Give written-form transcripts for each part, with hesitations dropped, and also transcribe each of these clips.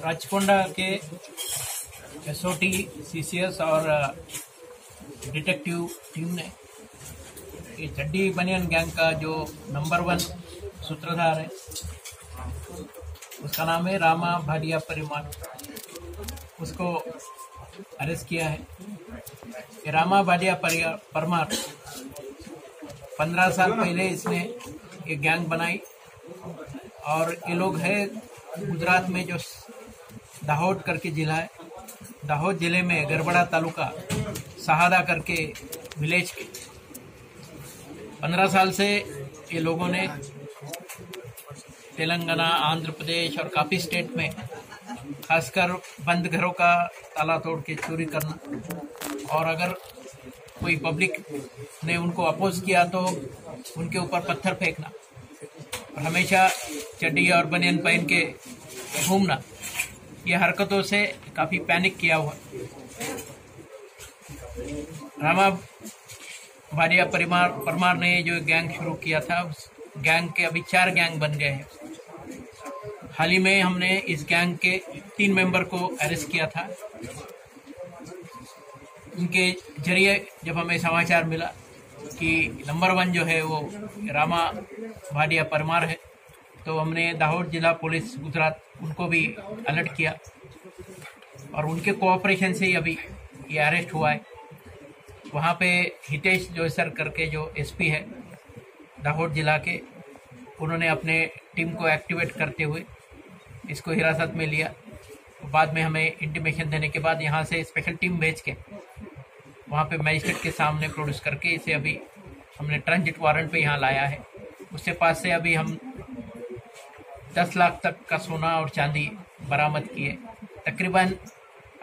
राचकोंडा के SOT, CCS और detective team ने ये चड्डी बनियान गैंग का जो नंबर 1 सूत्रधार है, उसका नाम है रामा भाटिया परिमार, उसको अरेस्ट किया है। ये रामा भाटिया परमार 15 साल पहले इसने एक गैंग बनाई और ये लोग है गुजरात में जो दाहोद करके जिला है, दाहोद जिले में गरबड़ा तालुका सहादा करके विलेज के 15 साल से ये लोगों ने तेलंगाना, आंध्र प्रदेश और काफ़ी स्टेट में खासकर बंद घरों का ताला तोड़ के चोरी करना, और अगर कोई पब्लिक ने उनको अपोज किया तो उनके ऊपर पत्थर फेंकना, और हमेशा चड्डी और बनियान पहन के घूमना, ये हरकतों से काफ़ी पैनिक किया हुआ। रामा भाटिया परमार ने जो गैंग शुरू किया था, उस गैंग के अभी 4 गैंग बन गए हैं। हाल ही में हमने इस गैंग के 3 मेंबर को अरेस्ट किया था। उनके जरिए जब हमें समाचार मिला कि नंबर 1 जो है वो रामा भाटिया परमार है, तो हमने दाहोद जिला पुलिस गुजरात उनको भी अलर्ट किया और उनके कोऑपरेशन से ही अभी ये अरेस्ट हुआ है। वहाँ पे हितेश जोईसर करके जो एसपी है दाहोद जिला के, उन्होंने अपने टीम को एक्टिवेट करते हुए इसको हिरासत में लिया। बाद में हमें इंटीमेशन देने के बाद यहाँ से स्पेशल टीम भेज के वहाँ पे मजिस्ट्रेट के सामने प्रोड्यूस करके इसे अभी हमने ट्रांजिट वारंट पे यहाँ लाया है। उसके पास से अभी हम 10 लाख तक का सोना और चांदी बरामद किए। तकरीबन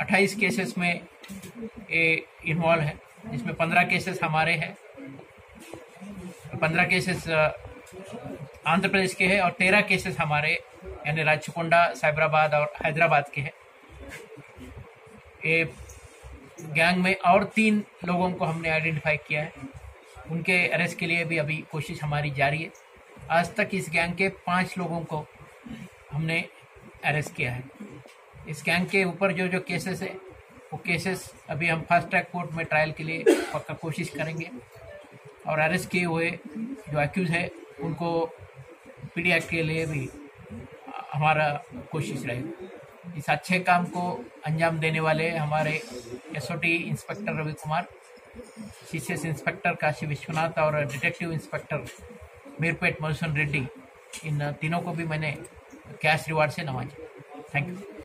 28 केसेस में ये इन्वॉल्व है, जिसमें 15 केसेस हमारे हैं, 15 केसेस आंध्र प्रदेश के हैं और 13 केसेस हमारे यानी राचकोंडा, साइबराबाद और हैदराबाद के हैं। ये गैंग में और 3 लोगों को हमने आइडेंटिफाई किया है, उनके अरेस्ट के लिए भी अभी कोशिश हमारी जारी है। आज तक इस गैंग के 5 लोगों को हमने अरेस्ट किया है। इस गैंग के ऊपर जो केसेस है, वो केसेस अभी हम फास्ट ट्रैक कोर्ट में ट्रायल के लिए पक्का कोशिश करेंगे, और अरेस्ट किए हुए जो एक्यूज है उनको पीडी एक्ट के लिए भी हमारा कोशिश रहेगी। इस अच्छे काम को अंजाम देने वाले हमारे SOT inspector Ravi Kumar, CCS inspector Kashi Vishwanath और डिटेक्टिव इंस्पेक्टर मीरपेट मधुसूदन रेड्डी, इन तीनों को भी मैंने कैश रिवार्ड से नवाजा। Thank you.